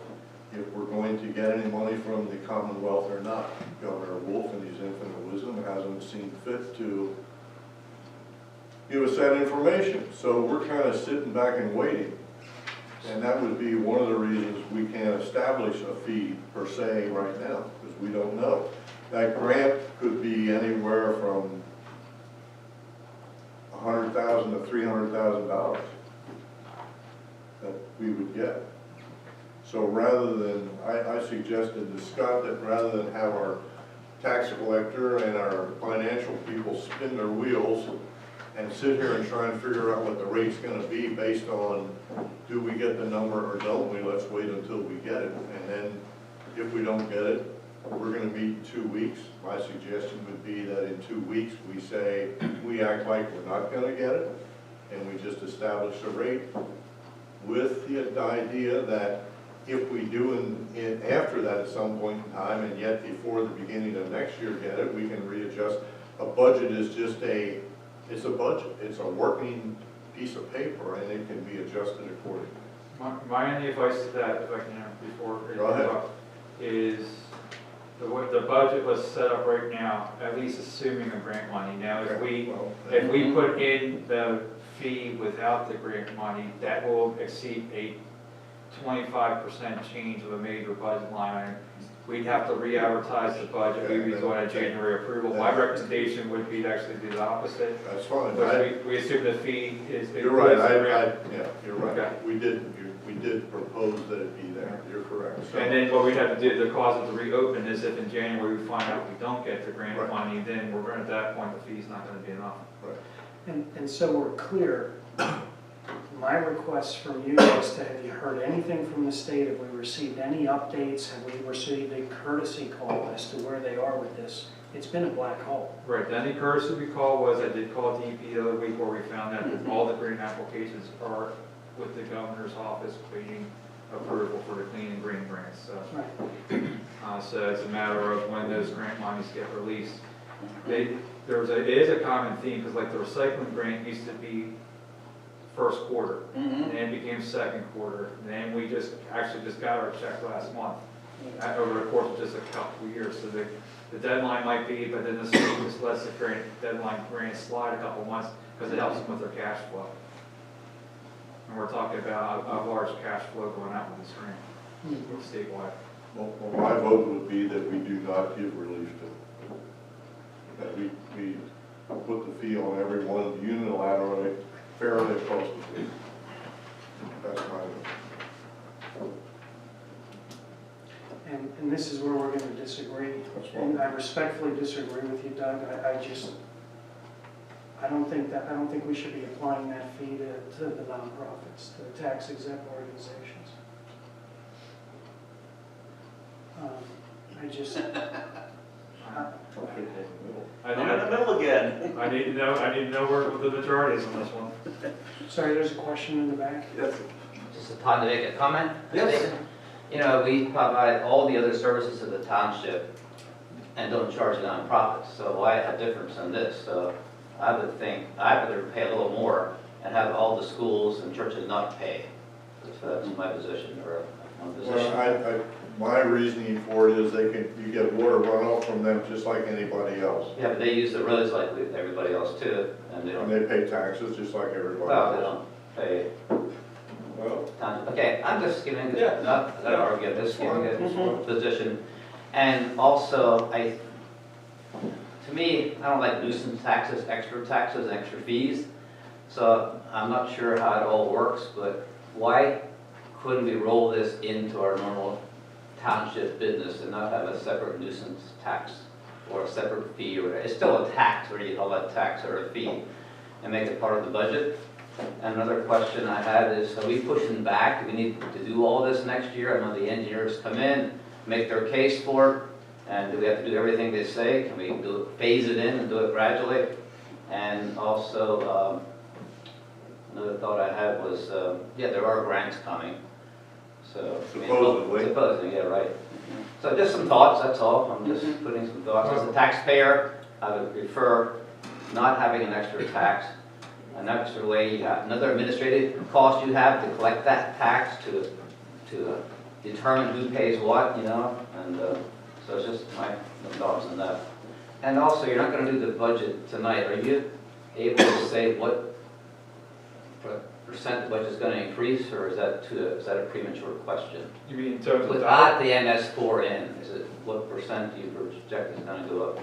if we're going to get any money from the Commonwealth or not. Governor Wolf, in his infinite wisdom, hasn't seen fit to give us that information. So we're kind of sitting back and waiting. And that would be one of the reasons we can't establish a fee per se right now, because we don't know. That grant could be anywhere from $100,000 to $300,000 that we would get. So rather than, I suggested to Scott that rather than have our tax collector and our financial people spin their wheels and sit here and try and figure out what the rate's gonna be based on, do we get the number or don't we? Let's wait until we get it. And then if we don't get it, we're gonna meet in 2 weeks. My suggestion would be that in 2 weeks, we say, we act like we're not gonna get it, and we just establish a rate with the idea that if we do after that at some point in time, and yet before the beginning of next year get it, we can readjust. A budget is just it's a budget. It's a working piece of paper, and it can be adjusted accordingly. My only advice to that, if I can, before it Go ahead. goes up, is the way the budget was set up right now, at least assuming a grant money. Now, if we put in the fee without the grant money, that will exceed a 25% change of a major budget line item. We'd have to re-advertise the budget. We'd be doing a January approval. My recommendation would be to actually do the opposite. That's fine. We assume the fee is. You're right, includes you're right. Okay. We did propose that it be there, you're correct. So- And then what we'd have to do to cause it to reopen is if in January we find out we don't get the grant Right. money, then we're going, at that point, the fee's not going to be enough. Right. And so we're clear, my request from you is to, have you heard anything from the state? Have we received any updates? Have we received a courtesy call as to where they are with this? It's been a black hole. Right, the only courtesy we call was, I did call DEP the other week where we found out that all the grant applications are with the governor's office waiting approval for the clean and green grants. So, so it's a matter of when those grant monies get released. It is a common theme, because like the recycling grant used to be first quarter, and then it became second quarter, and then we just got our check last month, over the course of just a couple of years. So the deadline might be, but then the state just lets the deadline grant slide a couple of months, because it helps them with their cash flow. And we're talking about a large cash flow going out with this grant, statewide. Well, my vote would be that we do not give relief to it. That we put the fee on everyone unilaterally, fairly across the board. That's my vote. And this is where we're going to disagree. And I respectfully disagree with you, Doug. I don't think we should be applying that fee to the nonprofits, the tax exempt organizations. I'm in the middle again. I need to know where the majority is on this one. Sorry, there's a question in the back? Yes. Just a time to make a comment? Yes. You know, we provide all the other services to the township and don't charge the nonprofits, so why a difference in this? So I would think I'd rather pay a little more and have all the schools and churches not pay. That's my position, or one position. Well, my reasoning for it is you get water runoff from them just like anybody else. Yeah, but they use the roads like everybody else too, and they And don't, they pay taxes just like everybody well, they else. don't pay. Well, Okay, I'm just giving, Yeah. not that I argue, I'm just giving That's a position. And also, to me, I don't like nuisance taxes, extra fees. So I'm not sure how it all works, but why couldn't we roll this into our normal township business and not have a separate nuisance tax? or a separate fee, or whatever. It's still a tax, whether you call that tax or a fee, and make it part of the budget. And another question I had is, are we pushing back? Do we need to do all this next year? I know the engineers come in, make their case for it, and do we have to do everything they say? Can we phase it in and do it gradually? And also, another thought I had was, yeah, there are grants coming. So, supposedly, yeah, right. So just some thoughts, that's all. I'm just putting some thoughts. As a taxpayer, I would prefer not having an extra tax, an extra way, another administrative cost you have to collect that tax to determine who pays what, you know, and so it's just my thoughts on that. And also, you're not going to do the budget tonight. Are you able to say what percent the budget is going to increase, or is that a premature question? You mean in terms of without the MS4 in, is it what percent do you project is going to go up?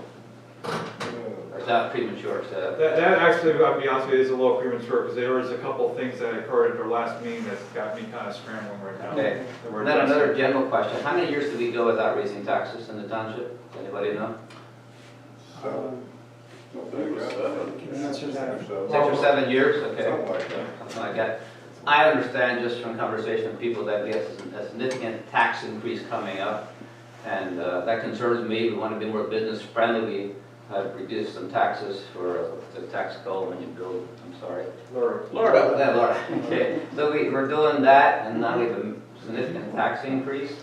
Or is that premature? That actually, I'll be honest with you, is a little premature, because there was a couple things that occurred at our last meeting that's got me kind of scrambling right now. Okay. And then another general question. How many years did we go without raising taxes in the township? Anybody know? Answer that. 6 or 7 years? Okay. Something like that. Something like that. I understand just from conversation with people that we have a significant tax increase coming up, and that concerns me. We want to be more business friendly. We have reduced some taxes for the tax code when you build, I'm sorry. Laura. Okay. So we're doing that, and now we have a significant tax increase.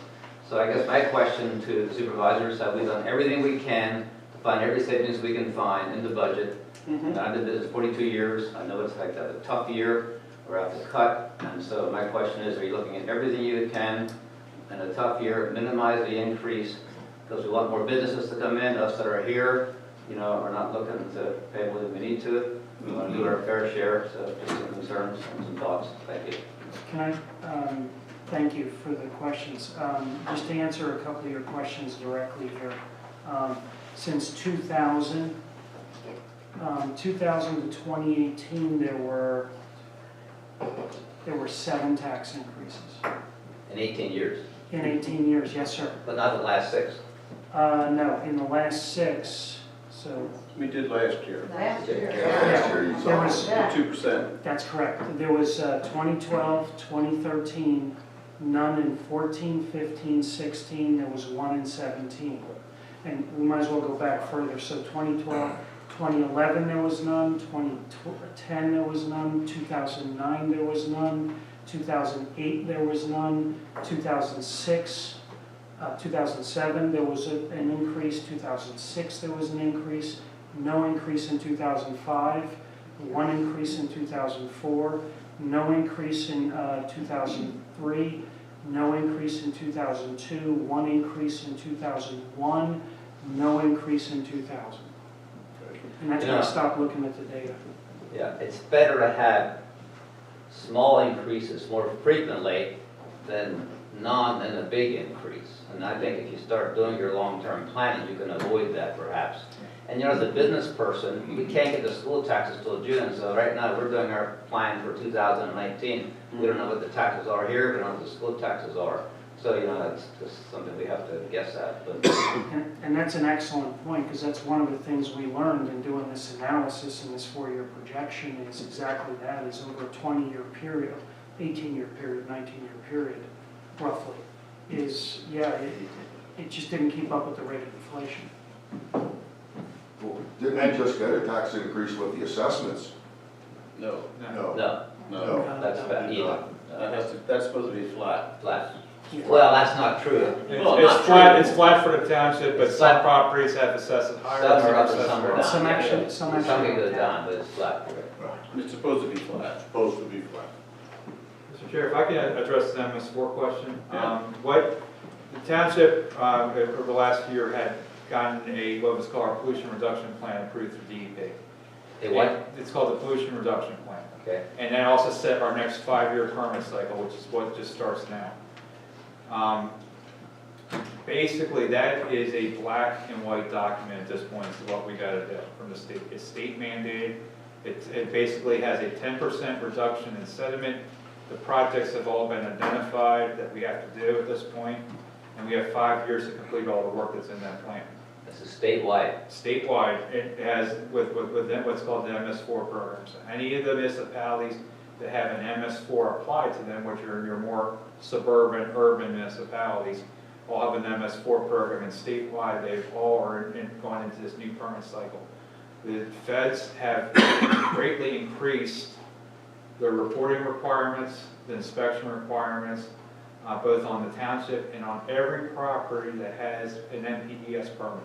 So I guess my question to the supervisors, have we done everything we can to find every savings we can find in the budget? I did this 42 years. I know it's like a tough year. We're out to cut. And so my question is, are you looking at everything you can in a tough year, minimize the increase, because we want more businesses to come in, us that are here, you know, are not looking to pay more than we need to. We want to do our fair share, so just some concerns and some thoughts. Thank you. Can I, thank you for the questions. Just to answer a couple of your questions directly here. Since 2000 to 2018, there were 7 tax increases. In 18 years? In 18 years, yes, sir. But not the last 6? No, in the last 6, so. We did last year. Last year. There was, 2%. that's correct. There was 2012, 2013, none in 14, 15, 16, there was 1 in 17. And we might as well go back further. So 2012, 2011 there was none, 2010 there was none, 2009 there was none, 2008 there was none, 2006, 2007 there was an increase, 2006 there was an increase, no increase in 2005, 1 increase in 2004, no increase in 2003, no increase in 2002, 1 increase in 2001, no increase in 2000. And that's when I stopped looking at the data. Yeah, it's better to have small increases more frequently than a big increase. And I think if you start doing your long-term planning, you can avoid that perhaps. And you know, as a business person, we can't get the school taxes till June, so right now we're doing our plan for 2019. We don't know what the taxes are here, we don't know what the school taxes are. So, you know, that's just something we have to guess at. But. And that's an excellent point, because that's one of the things we learned in doing this analysis and this 4-year projection is exactly that, is over a 20-year period, 18-year period, 19-year period, roughly, is, yeah, it just didn't keep up with the rate of inflation. Well, didn't we just get a tax increase with the assessments? No. No, that's about even. That's supposed to be flat. Flat. Well, that's not true. It's flat for the township, but some properties have assessed it higher. Some are up and some are down. Some actually Some can go down, but it's flat. It's supposed to be flat. It's supposed to be flat. Mr. Chair, if I can address the MS4 question. What the township over the last year had gotten what was called a pollution reduction plan approved through DEP. A what? It's called the pollution reduction plan. Okay. And that also set our next 5-year permit cycle, which is what just starts now. Basically, that is a black and white document at this point as to what we got to do from the state. It's state mandated. It basically has a 10% reduction in sediment. The projects have all been identified that we have to do at this point, and we have 5 years to complete all the work that's in that plan. This is statewide. Statewide, it has with them what's called the MS4 programs. Any of the municipalities that have an MS4 applied to them, which are your more suburban, urban municipalities, all have an MS4 program, and statewide, they've all gone into this new permit cycle. The feds have greatly increased the reporting requirements, the inspection requirements, both on the township and on every property that has an NPDES permit,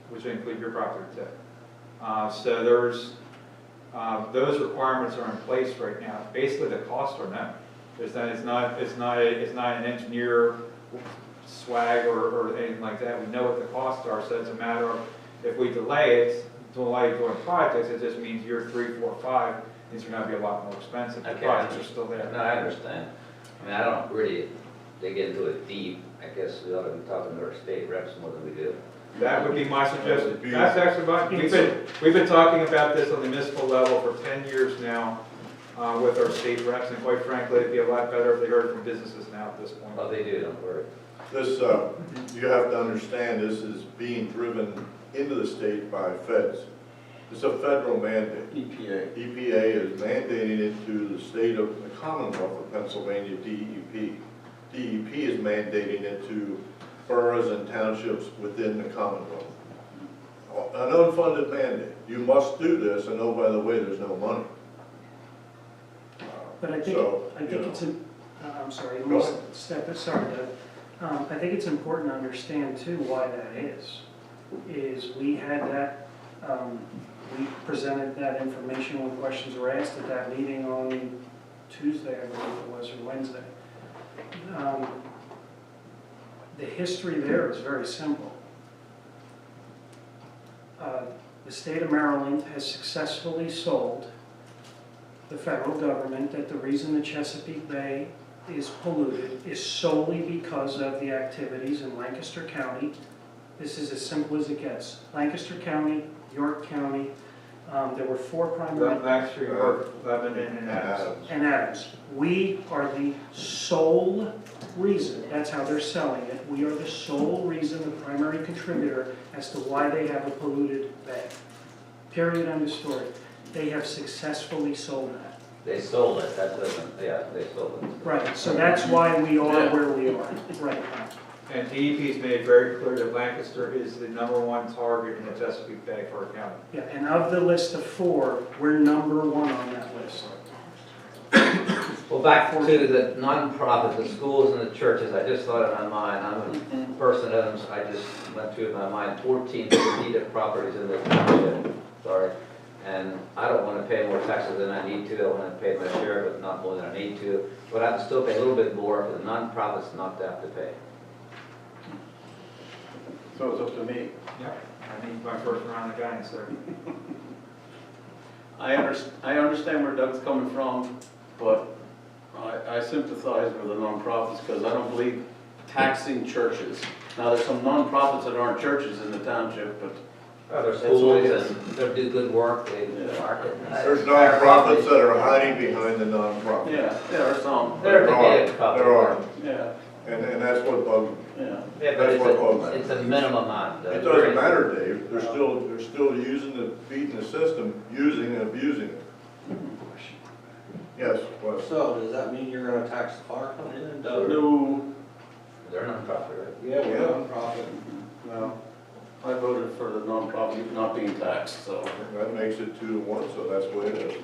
which include your property too. So those requirements are in place right now. Basically, the costs are known. It's not an engineer swag or anything like that. We know what the costs are, so it's a matter of if we delay doing projects, it just means year 3, 4, 5, these are going to be a lot more expensive. The projects are still there. No, I understand. I mean, I don't really dig into it deep. I guess we ought to be talking to our state reps more than we do. That would be my suggestion. That's actually we've been talking about this on the municipal level for 10 years now with our state reps, and quite frankly, it'd be a lot better if they heard from businesses now at this point. Oh, they do, don't worry. This, you have to understand, this is being driven into the state by feds. It's a federal mandate. EPA. EPA is mandating it to the state of the Commonwealth of Pennsylvania, DEP. DEP is mandating it to boroughs and townships within the Commonwealth. An unfunded mandate. You must do this, and oh, by the way, there's no money. But I think, So, it's, I'm sorry, Go ahead. sorry, Doug. I think it's important to understand too why that is we had that, we presented that information when questions were asked at that meeting on Tuesday, I believe it was, or Wednesday. The history there is very simple. The state of Maryland has successfully sold the federal government that the reason the Chesapeake Bay is polluted is solely because of the activities in Lancaster County. This is as simple as it gets. Lancaster County, York County, there were 4 primary... Lancaster, York, Lebanon, and Adams. And Adams. We are the sole reason, that's how they're selling it, we are the sole reason, the primary contributor as to why they have a polluted bay. Period, end of story. They have successfully sold that. They sold it, that doesn't, yeah, they sold it. Right, so that's why we are where we are right now. And DEP's made very clear that Lancaster is the #1 target in the Chesapeake Bay for a county. Yeah, and of the list of 4, we're #1 on that list. Well, back to the nonprofit, the schools and the churches, I just thought in my mind, I'm a person that I just went through in my mind, 14 deeded properties in this township, sorry. And I don't want to pay more taxes than I need to. I want to pay my share, but not more than I need to. But I can still pay a little bit more for the nonprofits not to have to pay. So it's up to me. Yeah, I need my first round of guidance there. I understand where Doug's coming from, but I sympathize with the nonprofits because I don't believe taxing churches. Now, there's some nonprofits that aren't churches in the township, but Other schools and they do good work, they market. There's nonprofits that are hiding behind the nonprofit. yeah, there are some. There There are. Yeah, And that's what bugs me. yeah. Yeah, but That's what bugs me. it's a minimum amount. It doesn't matter, Dave, they're still using beating the system, using and abusing it. Yes, well, So, does that mean you're gonna tax the car coming in? No, They're nonprofit, right? Yeah, we're Yeah. nonprofit. no. I voted for the nonprofit not being taxed, so. that makes it 2-1, so that's the way it is.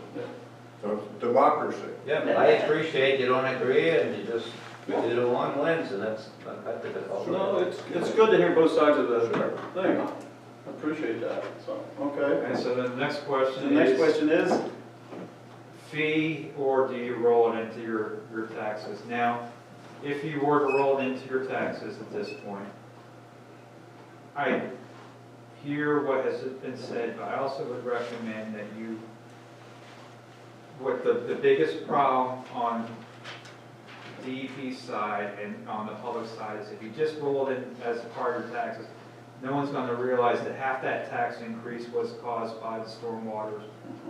So it's democracy. Yeah, but I appreciate you don't agree and you just do the one wins and that's all. No, it's good to hear both sides of the thing. I appreciate that, so, okay. And so the next question The next is, question is? fee or do you roll it into your taxes? Now, if you were to roll it into your taxes at this point, I hear what has been said, but I also would recommend that you, what the biggest problem on DEP side and on the public side is if you just roll it in as part of your taxes, no one's going to realize that half that tax increase was caused by the stormwaters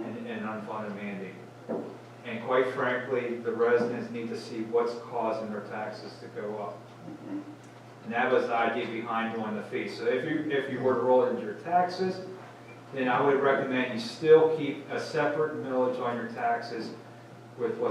and unfunded mandate. And quite frankly, the residents need to see what's causing their taxes to go up. And that was the idea behind doing the fee. So if you were to roll it into your taxes, then I would recommend you still keep a separate millage on your taxes with what's